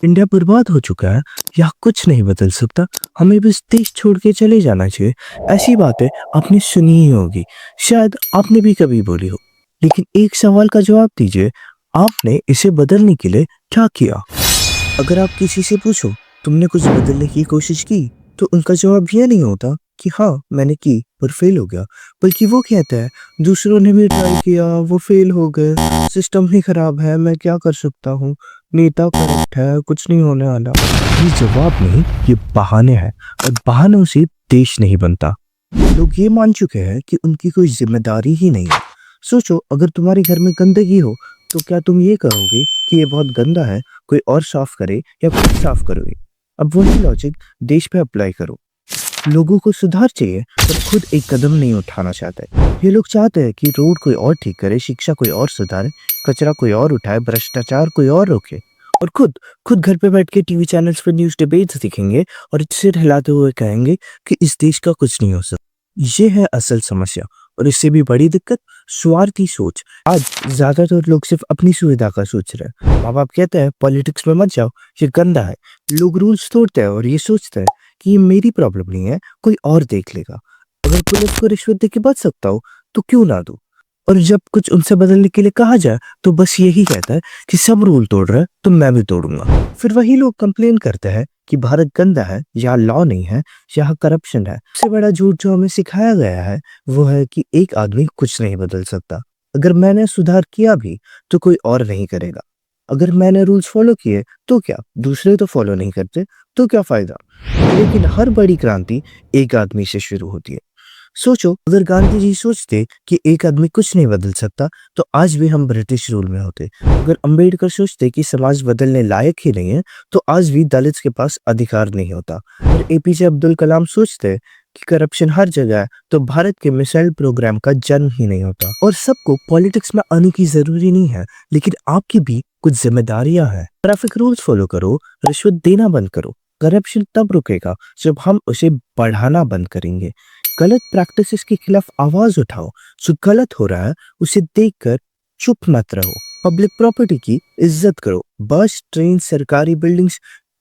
India बर्बाद हो चुका है, यहाँ कुछ नहीं बदल सकता, हमें बस देश छोड़ के चले जाना चाहिए। ऐसी बातें आपने सुनी ही होगी, शायद आपने भी कभी बोली हो। लेकिन एक सवाल का जवाब दीजिए, आपने इसे बदलने के लिए क्या किया? अगर आप किसी से पूछो तुमने कुछ बदलने की कोशिश की, तो उनका जवाब यह नहीं होता कि हाँ मैंने की पर फेल हो गया, बल्कि वो कहता है दूसरों ने भी ट्राई किया, वो फेल हो गए, सिस्टम ही खराब है, मैं क्या कर सकता हूँ, नेता करप्ट है, कुछ नहीं होने वाला। ये जवाब नहीं, ये बहाने हैं, और बहानों से देश नहीं बनता। लोग ये मान चुके हैं कि उनकी कोई जिम्मेदारी ही नहीं है। सोचो, अगर तुम्हारे घर में गंदगी हो तो क्या तुम ये कहोगे कि ये बहुत गंदा है, कोई और साफ करे, या खुद साफ करोगे? अब वही लॉजिक देश पे अप्लाई करो। लोगों को सुधार चाहिए पर खुद एक कदम नहीं उठाना चाहते। ये लोग चाहते हैं कि रोड कोई और ठीक करे, शिक्षा कोई और सुधारे, कचरा कोई और उठाए, भ्रष्टाचार कोई और रोके, और खुद खुद घर पे बैठ के टीवी चैनल्स पे न्यूज़ डिबेट्स दिखेंगे और सिर हिलाते हुए कहेंगे कि इस देश का कुछ नहीं हो सकता। ये है असल समस्या, और इससे भी बड़ी दिक्कत स्वार्थी सोच। आज ज्यादातर लोग सिर्फ अपनी सुविधा का सोच रहे हैं। माँ बाप कहते हैं पॉलिटिक्स में मत जाओ, ये गंदा है। लोग रूल्स तोड़ते हैं और ये सोचते हैं कि ये मेरी प्रॉब्लम नहीं है, कोई और देख लेगा। अगर पुलिस को रिश्वत दे के बच सकता हो तो क्यों ना दूं? और जब कुछ उनसे बदलने के लिए कहा जाए तो बस यही कहता है कि सब रूल तोड़ रहे हैं तो मैं भी तोड़ूंगा। फिर वही लोग कंप्लेन करते हैं कि भारत गंदा है, यहाँ लॉ नहीं है, यहाँ करप्शन है। सबसे बड़ा झूठ जो हमें सिखाया गया है वो है कि एक आदमी कुछ नहीं बदल सकता। अगर मैंने सुधार किया भी तो कोई और नहीं करेगा। अगर मैंने रूल्स फॉलो किए तो क्या, दूसरे तो फॉलो नहीं करते, तो क्या फायदा? लेकिन हर बड़ी क्रांति एक आदमी से शुरू होती है। सोचो, अगर गांधी जी सोचते कि एक आदमी कुछ नहीं बदल सकता तो आज भी हम ब्रिटिश रूल में होते। अगर अंबेडकर सोचते कि समाज बदलने लायक ही नहीं है तो आज भी दलित के पास अधिकार नहीं होता। और एपीजे अब्दुल कलाम सोचते कि करप्शन हर जगह है तो भारत के मिसाइल प्रोग्राम का जन्म ही नहीं होता। और सबको पॉलिटिक्स में आने की जरूरी नहीं है, लेकिन आपकी भी कुछ जिम्मेदारियां हैं। ट्रैफिक रूल्स फॉलो करो, रिश्वत देना बंद करो। करप्शन तब रुकेगा जब हम उसे बढ़ाना बंद करेंगे। गलत प्रैक्टिसेस के खिलाफ आवाज उठाओ। जो गलत हो रहा है उसे देखकर चुप मत रहो। पब्लिक प्रॉपर्टी की इज्जत करो। बस, ट्रेन, सरकारी बिल्डिंग्स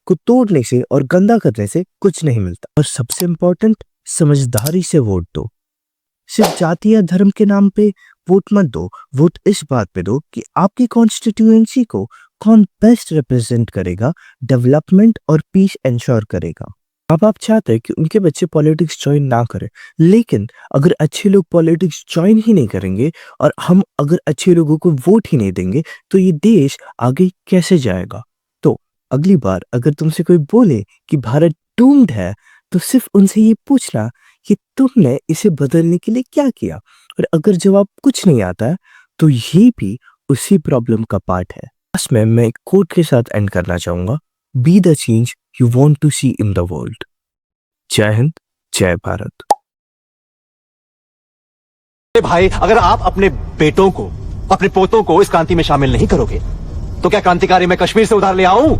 को तोड़ने से और गंदा करने से कुछ नहीं मिलता। और सबसे इम्पोर्टेंट, समझदारी से वोट दो। सिर्फ जाति या धर्म के नाम पे वोट मत दो। वोट इस बात पे दो कि आपकी कॉन्स्टिट्यूएंसी को कौन बेस्ट रिप्रेजेंट करेगा, डेवलपमेंट और पीस इंश्योर करेगा। अब आप चाहते हैं कि उनके बच्चे पॉलिटिक्स ज्वाइन ना करें, लेकिन अगर अच्छे लोग पॉलिटिक्स ज्वाइन ही नहीं करेंगे और हम अगर अच्छे लोगों को वोट ही नहीं देंगे तो ये देश आगे कैसे जाएगा? तो अगली बार अगर तुमसे कोई बोले कि भारत डूम्ड है तो सिर्फ उनसे ये पूछना कि तुमने इसे बदलने के लिए क्या किया, और अगर जवाब कुछ नहीं आता है तो ये भी उसी प्रॉब्लम का पार्ट है। बस मैं एक कोट के साथ एंड करना चाहूंगा, be the change you want to see in the world. जय हिंद, जय भारत। भाई, अगर आप अपने बेटों को, अपने पोतों को इस क्रांति में शामिल नहीं करोगे तो क्या क्रांतिकारी मैं कश्मीर से उधार ले आऊं?